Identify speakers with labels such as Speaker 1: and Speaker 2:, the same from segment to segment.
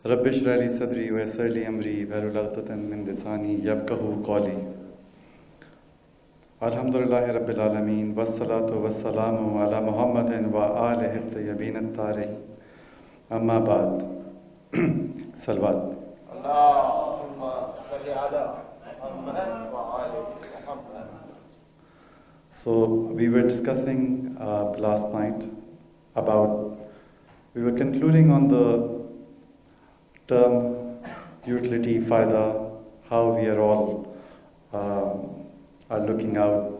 Speaker 1: رب اشرح لي صدري ويسر لي أمري واحلل عقدة من لساني يفقهوا قولي. Alhamdulillahi Rabbil Alameen, wassalatu wassalamu ala Muhammadin wa alihi at-tayyibin at-tahirin. Amma ba'd. Salawat.
Speaker 2: Allahumma salli ala Muhammad wa ali Muhammad.
Speaker 1: So we were discussing last night we were concluding on the term utility, fayda, how we are all are looking out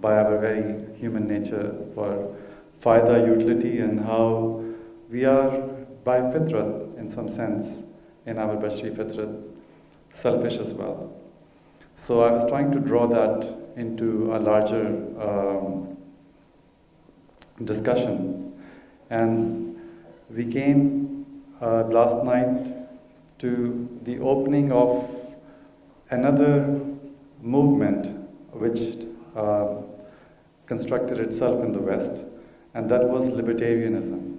Speaker 1: by our very human nature for fayda, utility, and how we are by fitrat, in some sense, in our bashari fitrat, selfish as well. So I was trying to draw that into a larger discussion, and we came last night to the opening of another movement which constructed itself in the West, and that was libertarianism.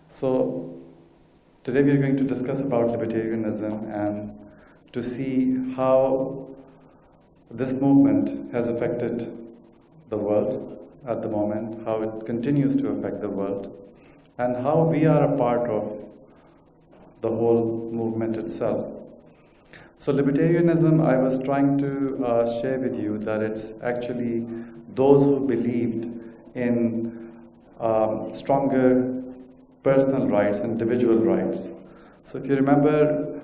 Speaker 1: So today we are going to discuss about libertarianism and to see how this movement has affected the world at the moment, how it continues to affect the world, and how we are a part of the whole movement itself. So libertarianism, I was trying to share with you that it's actually those who believed in stronger personal rights, individual rights. So if you remember,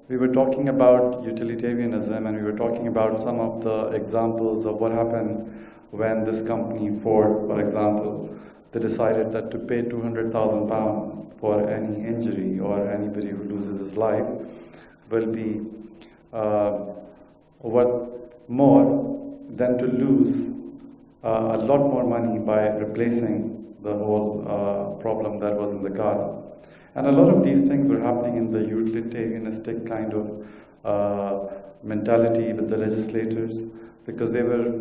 Speaker 1: we were talking about utilitarianism, and we were talking about some of the examples of what happened when this company, Ford, for example, they decided that to pay £200,000 for any injury or anybody who loses his life will be worth more than to lose a lot more money by replacing the whole problem that was in the car. And a lot of these things were happening in the utilitarianistic kind of mentality with the legislators, because they were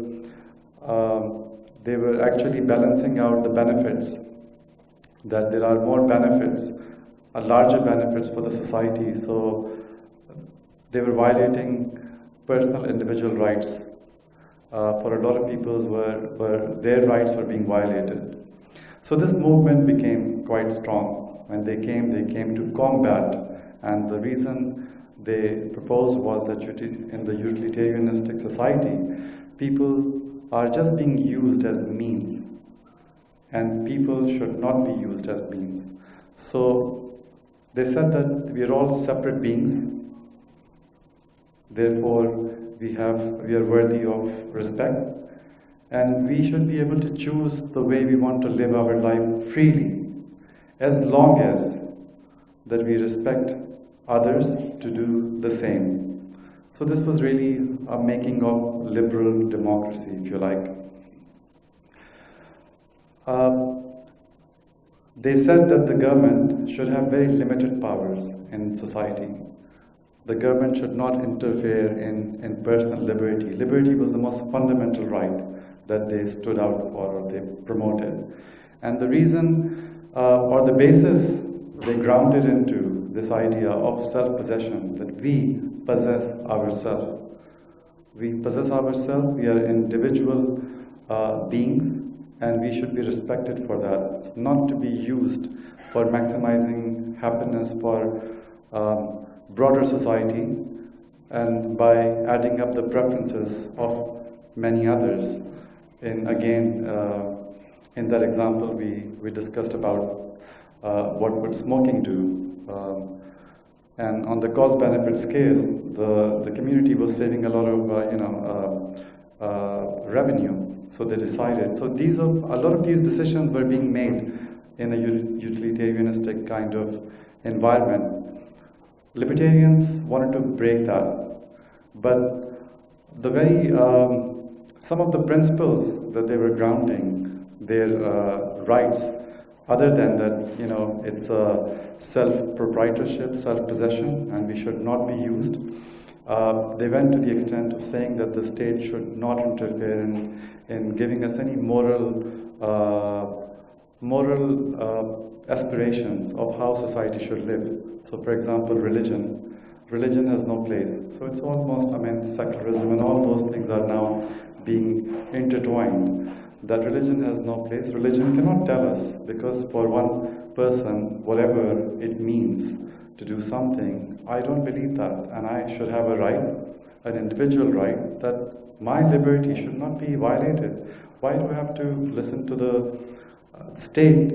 Speaker 1: actually balancing out the benefits, that there are more benefits, larger benefits for the society. So they were violating personal individual rights. For a lot of people, where their rights were being violated. So this movement became quite strong. When they came to combat, and the reason they proposed was that in the utilitarianistic society, people are just being used as means, and people should not be used as means. So they said that we are all separate beings, therefore we are worthy of respect, and we should be able to choose the way we want to live our life freely, as long as that we respect others to do the same. So this was really a making of liberal democracy, if you like. They said that the government should have very limited powers in society. The government should not interfere in personal liberty. Liberty was the most fundamental right that they stood out for, or they promoted. And the reason, or the basis they grounded into this idea of self-possession, that we possess ourselves. We possess ourselves, we are individual beings, and we should be respected for that, not to be used for maximizing happiness for broader society, and by adding up the preferences of many others. In that example, we discussed about what would smoking do, and on the cost-benefit scale, the community was saving a lot of revenue. So they decided. So a lot of these decisions were being made in a utilitarianistic kind of environment. Libertarians wanted to break that, but the very some of the principles that they were grounding their rights, other than that, it's a self-proprietorship, self-possession, and we should not be used. They went to the extent of saying that the state should not interfere in giving us any moral moral aspirations of how society should live. So, for example, religion has no place. So it's almost, secularism and all those things are now being intertwined. That religion has no place. Religion cannot tell us, because for one person, whatever it means to do something, I don't believe that, and I should have a right, an individual right, that my liberty should not be violated. Why do I have to listen to the state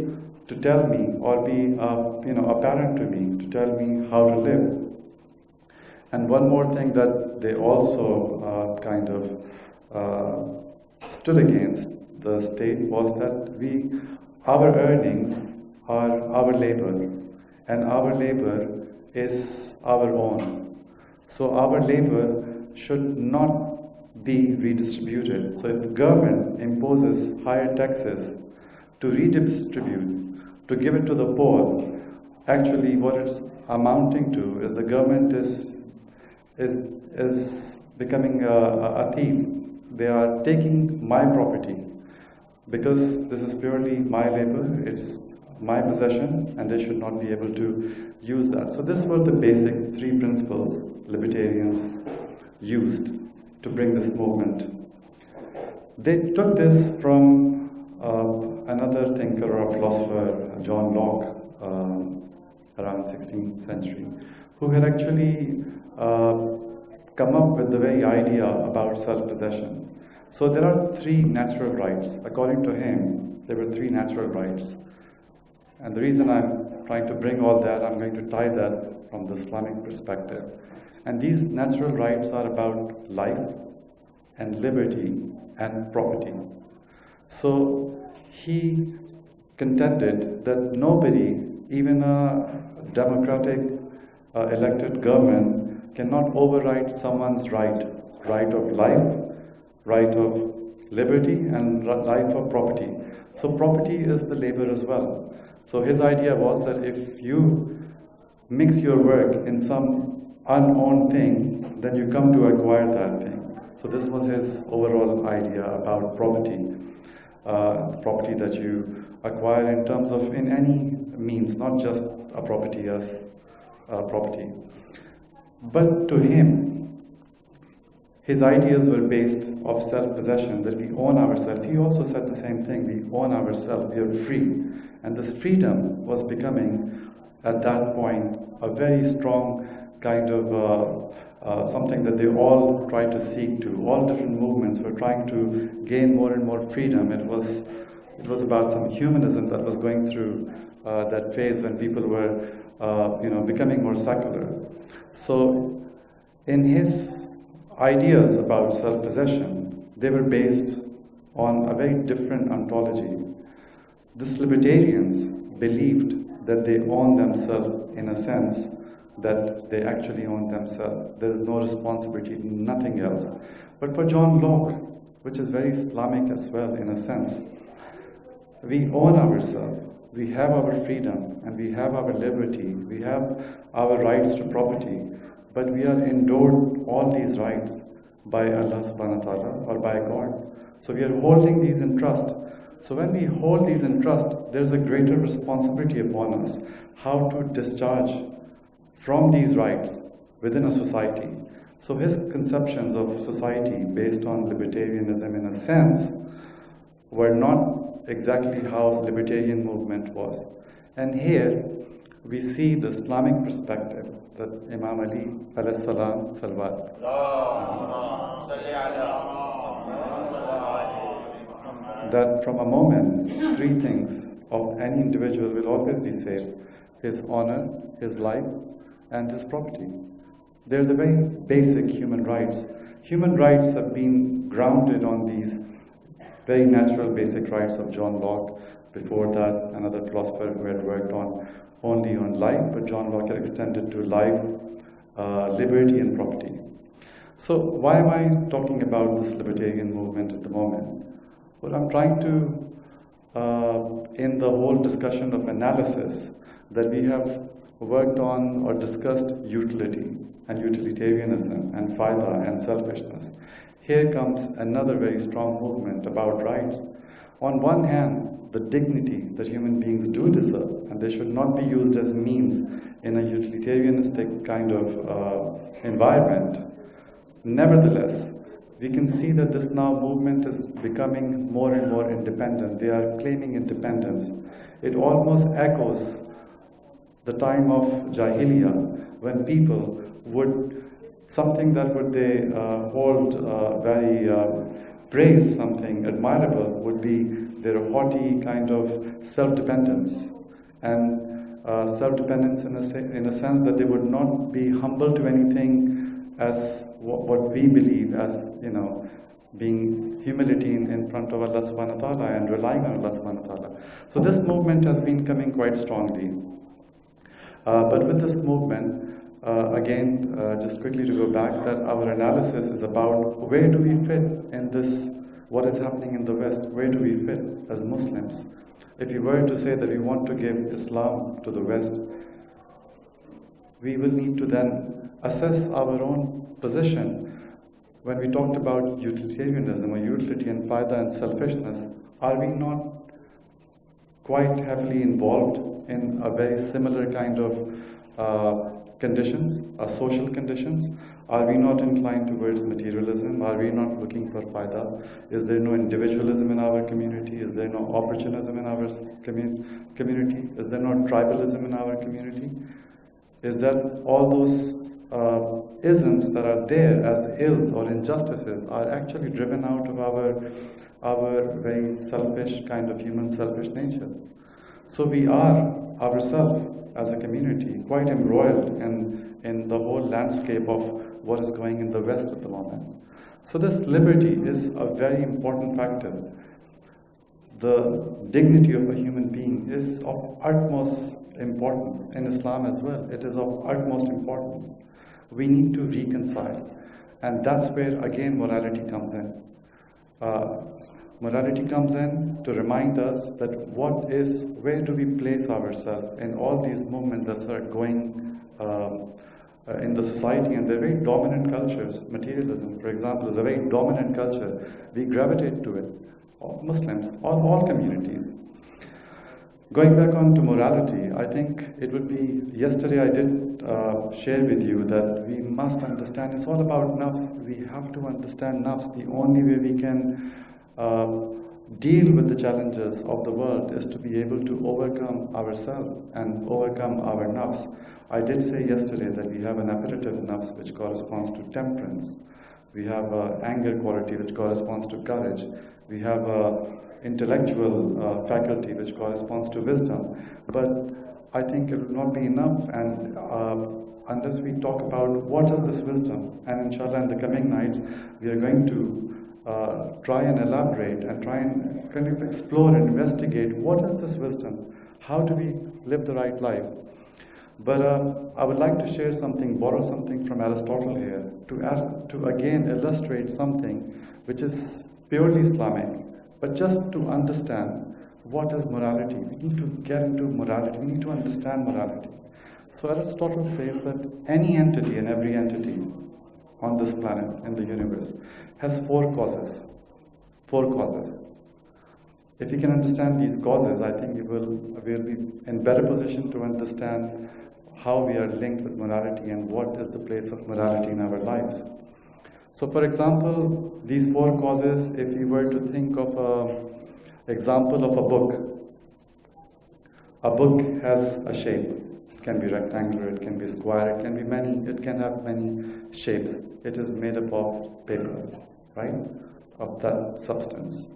Speaker 1: to tell me, or be a parent to me to tell me how to live? And one more thing that they also stood against the state was that our earnings are our labor, and our labor is our own. So our labor should not be redistributed. So if government imposes higher taxes to redistribute, to give it to the poor, actually what it's amounting to is the government is becoming a thief. They are taking my property, because this is purely my labor, it's my possession, and they should not be able to use that. So these were the basic three principles libertarians used to bring this movement. They took this from another thinker or philosopher, John Locke, around 16th century, who had actually come up with the very idea about self-possession. So there are three natural rights. According to him, there were three natural rights. And the reason I'm trying to bring all that, I'm going to tie that from the Islamic perspective. And these natural rights are about life and liberty and property. So he contended that nobody, even a democratic elected government, cannot override someone's right of life, right of liberty, and right of property. So property is the labor as well. So his idea was that if you mix your work in some unowned thing, then you come to acquire that thing. So this was his overall idea about property. Property that you acquire in terms of, in any means, not just a property as property. But to him, his ideas were based of self-possession, that we own ourselves. He also said the same thing, we own ourselves, we are free. And this freedom was becoming, at that point, a very strong kind of something that they all tried to seek to. All different movements were trying to gain more and more freedom. It was about some humanism that was going through that phase when people were becoming more secular. So in his ideas about self-possession, they were based on a very different ontology. These libertarians believed that they own themselves in a sense that they actually own themselves. There is no responsibility, nothing else. But for John Locke, which is very Islamic as well in a sense, we own ourselves, we have our freedom, and we have our liberty, we have our rights to property, but we are endowed all these rights by Allah subhanahu wa ta'ala or by God. So we are holding these in trust. So when we hold these in trust, there's a greater responsibility upon us how to discharge from these rights within a society. So his conceptions of society based on libertarianism in a sense were not exactly how libertarian movement was. And here we see the Islamic perspective that Imam Ali alayhi salam salawat. That from a moment, three things of any individual will always be saved: his honor, his life, and his property. They're the very basic human rights. Human rights have been grounded on these very natural basic rights of John Locke. Before that, another philosopher who had worked on only on life, but John Locke had extended to life, liberty, and property. So why am I talking about this libertarian movement at the moment? Well, I'm trying to, in the whole discussion of analysis, that we have worked on or discussed utility and utilitarianism and faida and selfishness. Here comes another very strong movement about rights. On one hand, the dignity that human beings do deserve, and they should not be used as means in a utilitarianistic kind of environment. Nevertheless, we can see that this now movement is becoming more and more independent. They are claiming independence. It almost echoes the time of Jahiliyyah, when people would, something that would they hold very praise, something admirable, would be their haughty kind of self-dependence. And self-dependence in a sense that they would not be humble to anything as what we believe as, being humility in front of Allah subhanahu wa ta'ala and relying on Allah subhanahu wa ta'ala. So this movement has been coming quite strongly. But with this movement, again, just quickly to go back, that our analysis is about where do we fit in this, what is happening in the West, where do we fit as Muslims? If you were to say that we want to give Islam to the West, we will need to then assess our own position. When we talked about utilitarianism or utility and fayda and selfishness, are we not quite heavily involved in a very similar kind of conditions, social conditions? Are we not inclined towards materialism? Are we not looking for fayda? Is there no individualism in our community? Is there no opportunism in our community? Is there no tribalism in our community? Is that all those isms that are there as ills or injustices are actually driven out of our very selfish kind of human selfish nature? So we are ourselves as a community quite embroiled in the whole landscape of what is going in the West at the moment. So this liberty is a very important factor. The dignity of a human being is of utmost importance in Islam as well. It is of utmost importance. We need to reconcile, and that's where again morality comes in. Morality comes in to remind us that where do we place ourselves in all these movements that are going in the society, and they're very dominant cultures. Materialism, for example, is a very dominant culture. We gravitate to it. Muslims, all communities. Going back on to morality, I think it would be, yesterday I did share with you that we must understand, it's all about nafs. We have to understand nafs. The only way we can deal with the challenges of the world is to be able to overcome ourselves and overcome our nafs. I did say yesterday that we have an appetitive nafs which corresponds to temperance. We have anger quality which corresponds to courage. We have intellectual faculty which corresponds to wisdom. But I think it will not be enough, and unless we talk about what is this wisdom, and inshallah in the coming nights we are going to try and elaborate and try and kind of explore and investigate what is this wisdom, how do we live the right life. But I would like to share something, borrow something from Aristotle here, to again illustrate something which is purely Islamic, but just to understand what is morality. We need to get into morality, we need to understand morality. So Aristotle says that any entity and every entity on this planet, in the universe, has four causes. Four causes. If we can understand these causes, I think we'll be in better position to understand how we are linked with morality and what is the place of morality in our lives. So for example, these four causes, if you were to think of an example of a book has a shape. It can be rectangular, it can be square, it can have many shapes. It is made up of paper, right? Of that substance.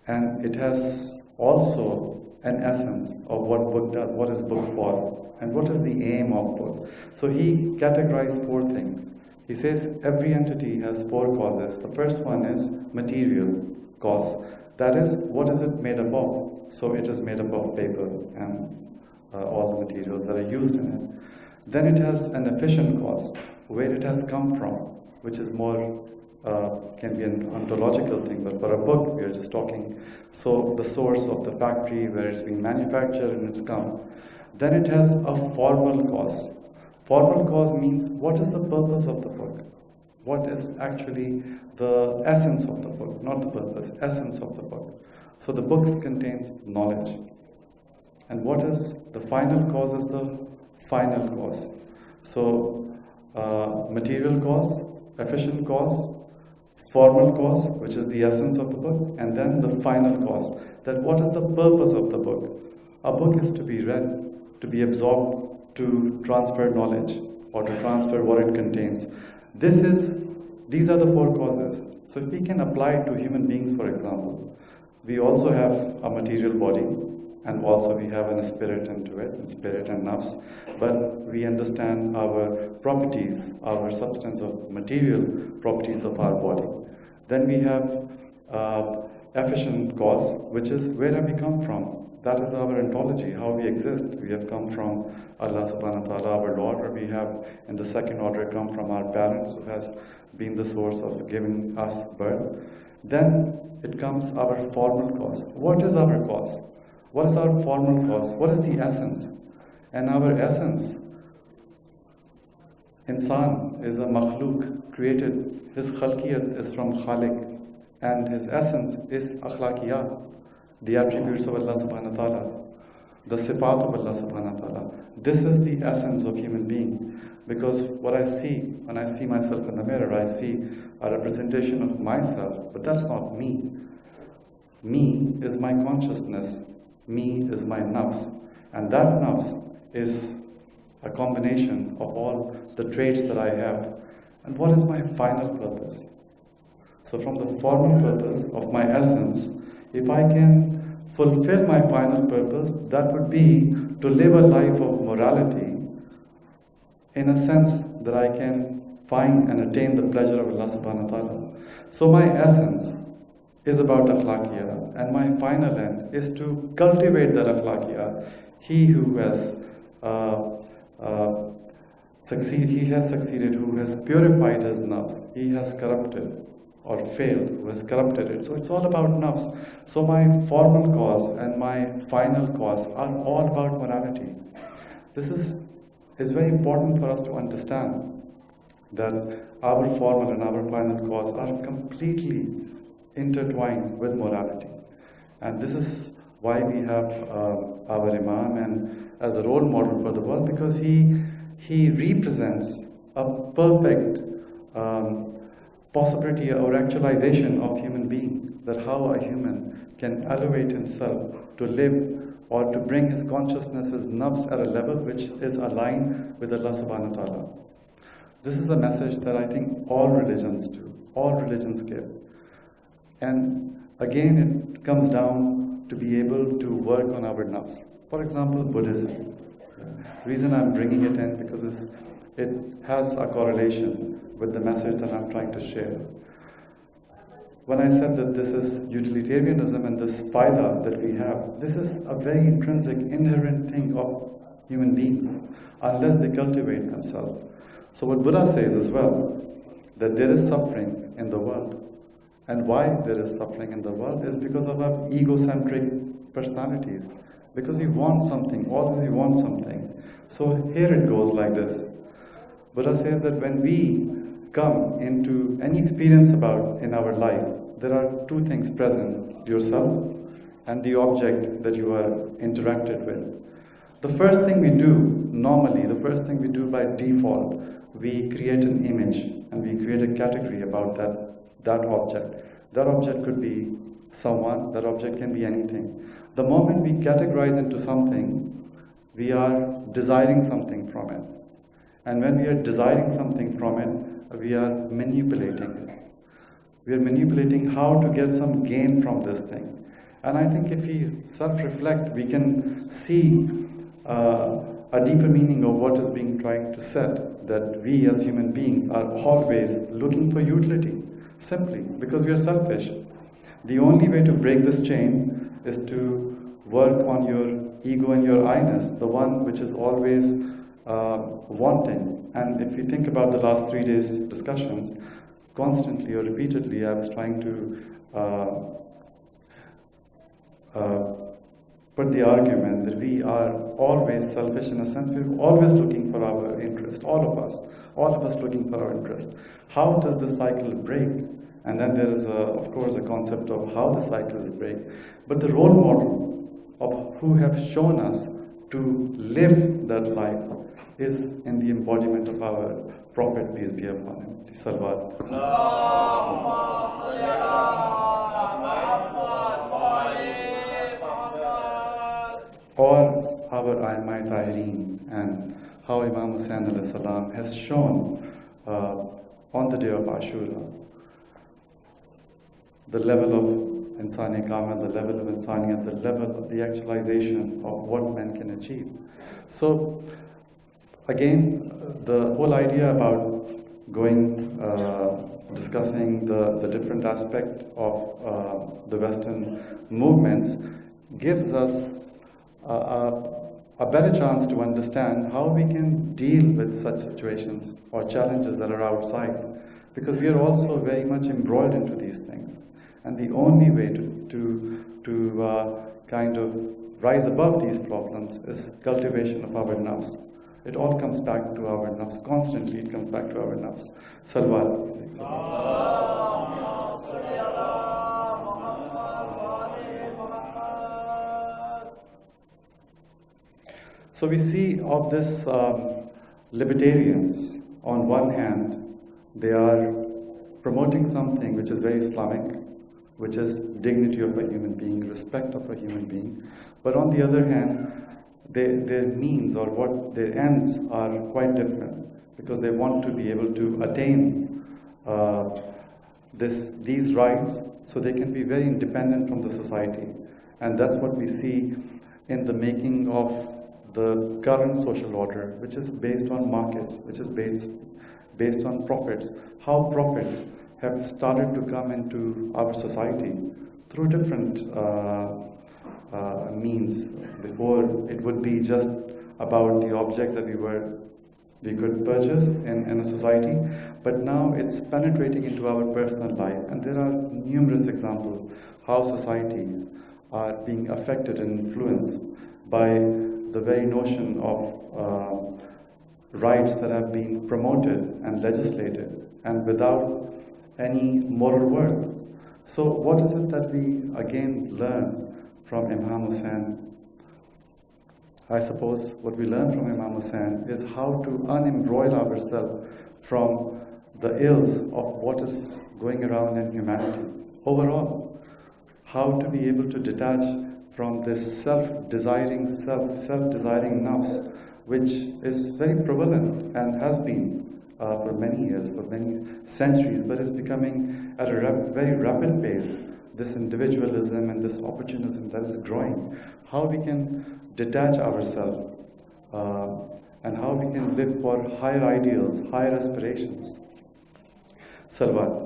Speaker 1: And it has also an essence of what book does, what is book for, and what is the aim of book. So he categorized four things. He says every entity has four causes. The first one is material cause. That is, what is it made up of? So it is made up of paper and all the materials that are used in it. Then it has an efficient cause, where it has come from, which is more, can be an ontological thing, but for a book we are just talking, so the source of the factory where it's been manufactured and it's come. Then it has a formal cause. Formal cause means, what is the purpose of the book? What is actually the essence of the book, not the purpose, essence of the book. So the book contains knowledge. And what is the final cause is the final cause. So material cause, efficient cause, formal cause, which is the essence of the book, and then the final cause. That what is the purpose of the book? A book is to be read, to be absorbed, to transfer knowledge, or to transfer what it contains. These are the four causes. So if we can apply it to human beings, for example, we also have a material body, and also we have a spirit into it, spirit and nafs. But we understand our properties, our substance of material properties of our body. Then we have efficient cause, which is where have we come from? That is our ontology, how we exist. We have come from Allah subhanahu wa ta'ala, our Lord, or we have in the second order come from our parents who has been the source of giving us birth. Then it comes our formal cause. What is our cause? What is our formal cause? What is the essence? And our essence, insan is a makhluk created. His khalqiyat is from Khaliq, and his essence is akhlaqiyat, the attributes of Allah subhanahu wa ta'ala, the sifat of Allah subhanahu wa ta'ala. This is the essence of human being. Because what I see, when I see myself in the mirror, I see a representation of myself, but that's not me. Me is my consciousness. Me is my nafs. And that nafs is a combination of all the traits that I have. And what is my final purpose? So from the formal purpose of my essence, if I can fulfill my final purpose, that would be to live a life of morality in a sense that I can find and attain the pleasure of Allah subhanahu wa ta'ala. So my essence is about akhlaqiyah, and my final end is to cultivate that akhlaqiyah. He who has succeeded, who has purified his nafs, he has corrupted or failed, who has corrupted it. So it's all about nafs. So my formal cause and my final cause are all about morality. This is very important for us to understand that our formal and our final cause are completely intertwined with morality. And this is why we have our Imam and as a role model for the world, because he represents a perfect possibility or actualization of human being, that how a human can elevate himself to live or to bring his consciousness, his nafs at a level which is aligned with Allah subhanahu wa ta'ala. This is a message that I think all religions do, all religions give. And again, it comes down to be able to work on our nafs. For example, Buddhism. The reason I'm bringing it in because it has a correlation with the message that I'm trying to share. When I said that this is utilitarianism and this faida that we have, this is a very intrinsic, inherent thing of human beings, unless they cultivate themselves. So what Buddha says as well, that there is suffering in the world. And why there is suffering in the world is because of our egocentric personalities. Because we want something, always we want something. So here it goes like this. Buddha says that when we come into any experience in our life, there are two things present, yourself and the object that you are interacted with. The first thing we do, normally, the first thing we do by default, we create an image and we create a category about that object. That object could be someone, that object can be anything. The moment we categorize into something, we are desiring something from it. And when we are desiring something from it, we are manipulating it. We are manipulating how to get some gain from this thing. And I think if we self-reflect, we can see a deeper meaning of what is being tried to set, that we as human beings are always looking for utility, simply because we are selfish. The only way to break this chain is to work on your ego and your I-ness, the one which is always wanting. And if you think about the last 3 days' discussions, constantly or repeatedly I was trying to put the argument that we are always selfish in a sense. We're always looking for our interest, all of us looking for our interest. How does the cycle break? And then there is, of course, a concept of how the cycles break. But the role model of who have shown us to live that life is in the embodiment of our Prophet, peace be upon him. Salawat. Or our Aimai Tahireen, and how Imam Hussain alayhi salam has shown on the day of Ashura the level of Insani Kamil, the level of Insaniyat, the level of the actualization of what man can achieve. So, again, the whole idea about going, discussing the different aspect of the Western movements gives us a better chance to understand how we can deal with such situations or challenges that are outside, because we are also very much embroiled into these things. And the only way to kind of rise above these problems is cultivation of our nafs. It all comes back to our nafs. Constantly it comes back to our nafs. Salawat. So we see of this libertarians, on one hand, they are promoting something which is very Islamic, which is dignity of a human being, respect of a human being. But on the other hand, their means or what their ends are quite different, because they want to be able to attain these rights so they can be very independent from the society. And that's what we see in the making of the current social order, which is based on markets, which is based on profits. How profits have started to come into our society through different means. Before, it would be just about the objects that we could purchase in a society, but now it's penetrating into our personal life, and there are numerous examples how societies are being affected and influenced by the very notion of rights that have been promoted and legislated, and without any moral worth. So what is it that we again learn from Imam Hussain? I suppose what we learn from Imam Hussain is how to unembroil ourselves from the ills of what is going around in humanity overall. How to be able to detach from this self-desiring nafs, which is very prevalent and has been for many years, for many centuries, but is becoming at a very rapid pace, this individualism and this opportunism that is growing. How we can detach ourselves and how we can live for higher ideals, higher aspirations. Salawat.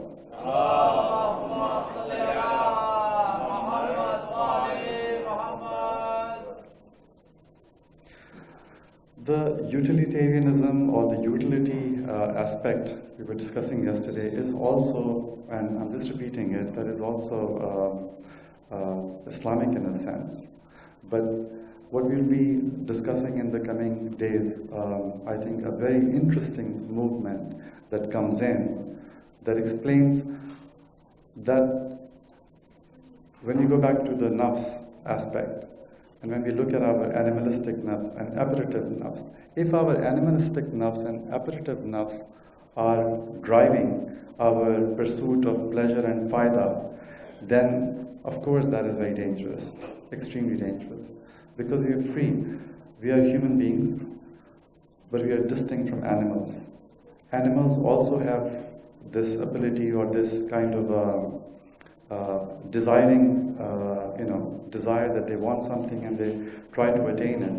Speaker 1: The utilitarianism or the utility aspect we were discussing yesterday is also, and I'm just repeating it, that is also Islamic in a sense. But what we'll be discussing in the coming days, I think a very interesting movement that comes in that explains that when we go back to the nafs aspect, and when we look at our animalistic nafs and appetitive nafs, if our animalistic nafs and appetitive nafs are driving our pursuit of pleasure and faida, then of course that is very dangerous, extremely dangerous. Because we are free, we are human beings, but we are distinct from animals. Animals also have this ability or this kind of desire that they want something and they try to attain it.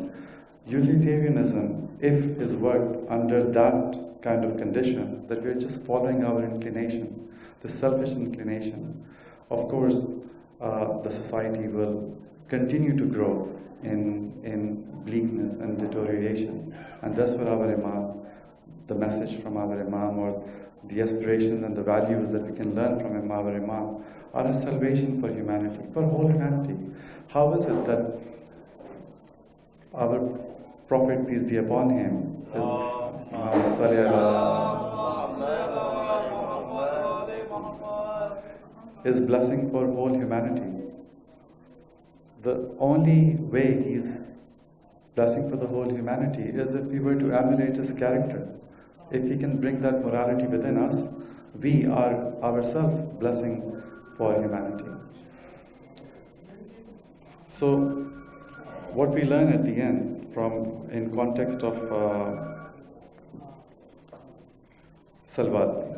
Speaker 1: Utilitarianism, if is worked under that kind of condition, that we're just following our inclination, the selfish inclination, of course, the society will continue to grow in bleakness and deterioration. And that's what our Imam, the message from our Imam, or the aspirations and the values that we can learn from our Imam, are a salvation for humanity, for whole humanity. How is it that Our Prophet, peace be upon him, his blessing for whole humanity. The only way he's blessing for the whole humanity is if we were to emulate his character. If he can bring that morality within us, we are ourselves blessing for humanity. So, what we learn at the end from in context of Salawat, please.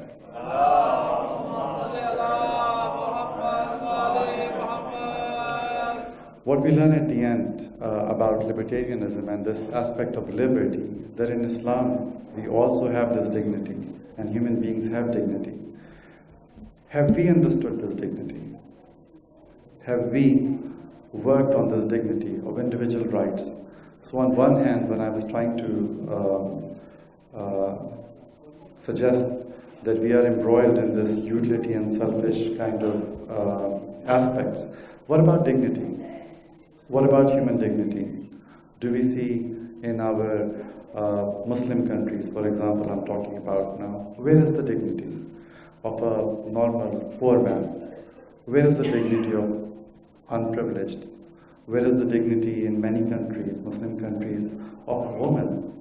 Speaker 1: What we learn at the end about libertarianism and this aspect of liberty, that in Islam we also have this dignity, and human beings have dignity. Have we understood this dignity? Have we worked on this dignity of individual rights? So on one hand, when I was trying to suggest that we are embroiled in this utility and selfish kind of aspects, what about dignity? What about human dignity? Do we see in our Muslim countries, for example, I'm talking about now, where is the dignity of a normal poor man? Where is the dignity of unprivileged? Where is the dignity in many countries, Muslim countries, of women?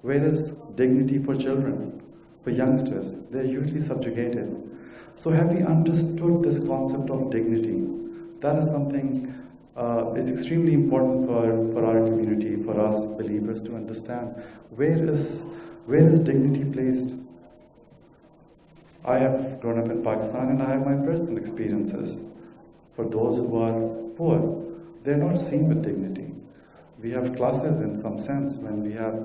Speaker 1: Where is dignity for children, for youngsters? They're usually subjugated. So have we understood this concept of dignity? That is something is extremely important for our community, for us believers to understand. Where is dignity placed? I have grown up in Pakistan and I have my personal experiences. For those who are poor, they're not seen with dignity. We have classes in some sense when we have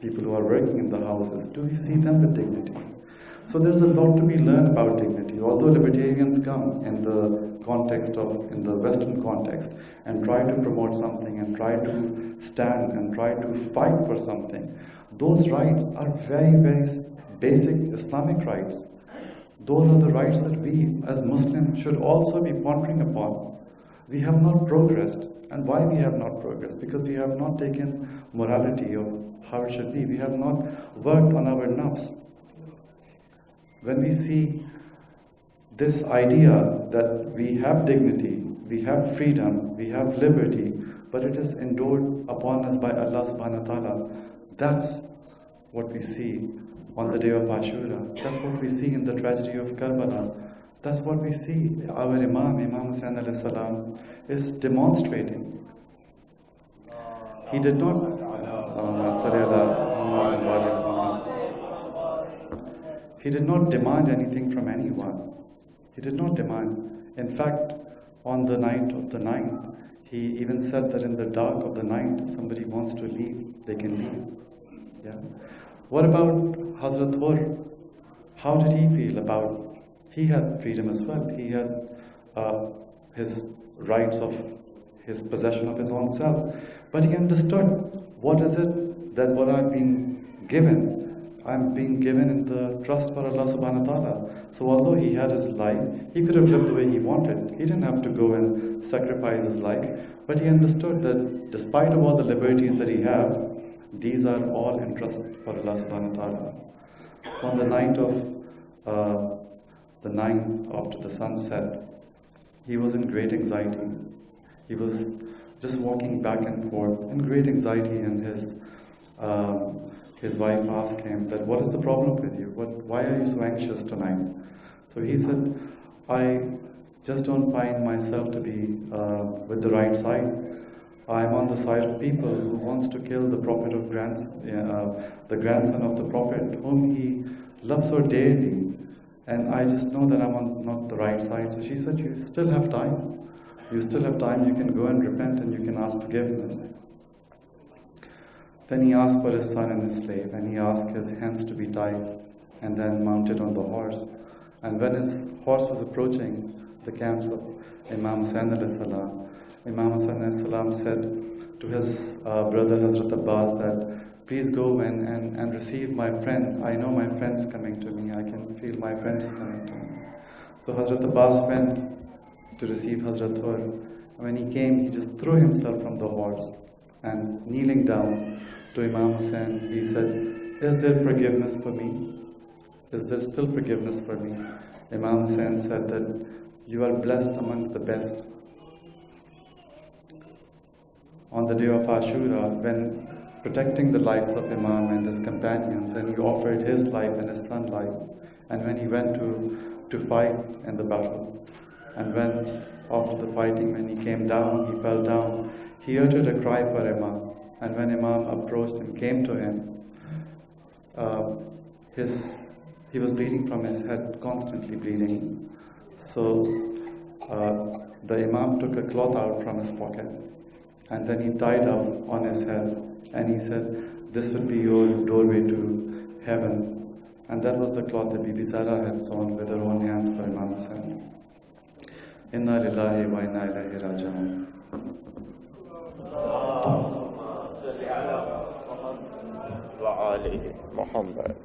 Speaker 1: people who are working in the houses. Do we see them with dignity? So there's a lot to be learned about dignity. Although libertarians come in the Western context and try to promote something and try to stand and try to fight for something, those rights are very, very basic Islamic rights. Those are the rights that we as Muslims should also be pondering upon. We have not progressed. And why we have not progressed? Because we have not taken morality of how it should be. We have not worked on our nafs. When we see this idea that we have dignity, we have freedom, we have liberty, but it is endured upon us by Allah subhanahu wa ta'ala, that's what we see on the day of Ashura. That's what we see in the tragedy of Karbala. That's what we see. Our Imam Hussain alayhi salam, is demonstrating. He did not He did not demand anything from anyone. He did not demand. In fact, on the night of the 9th, he even said that in the dark of the night, if somebody wants to leave, they can leave. Yeah. What about Hazrat Hur? How did he feel about? He had freedom as well. He had his rights of his possession of his own self. But he understood, what is it that what I've been given? I'm being given in the trust for Allah subhanahu wa ta'ala. So although he had his life, he could have lived the way he wanted. He didn't have to go and sacrifice his life. But he understood that despite of all the liberties that he had, these are all in trust for Allah subhanahu wa ta'ala. So on the night of the 9th after the sunset, he was in great anxiety. He was just walking back and forth in great anxiety, and his wife asked him that, what is the problem with you? Why are you so anxious tonight? So he said, I just don't find myself to be with the right side. I'm on the side of people who wants to kill the prophet of the grandson of the prophet, whom he loves so dearly. And I just know that I'm on not the right side. So she said, you still have time. You still have time. You can go and repent and you can ask forgiveness. Then he asked for his son and his slave, and he asked his hands to be tied and then mounted on the horse. And when his horse was approaching the camps of Imam Hussain alayhi salam, Imam Hussain alayhi salam said to his brother Hazrat Abbas that, please go and receive my friend. I know my friend's coming to me. I can feel my friend's coming to me. So Hazrat Abbas went to receive Hazrat Hur. When he came, he just threw himself from the horse and kneeling down to Imam Hussain, he said, "Is there forgiveness for me? Is there still forgiveness for me?" Imam Hussain said that you are blessed amongst the best. On the day of Ashura, when protecting the lives of Imam and his companions, and he offered his life and his son's life, and when he went to fight in the battle, and when after the fighting, when he came down, he fell down, he uttered a cry for Imam, and when Imam approached him, came to him, he was bleeding from his head, constantly bleeding. So the Imam took a cloth out from his pocket, and then he tied up on his head, and he said, "This will be your doorway to heaven." And that was the cloth that Bibi Zara had sewn with her own hands for Imam Hussain. Inna lillahi wa inna ilaihi raji'un.
Speaker 2: اللهم صل على محمد وآل محمد.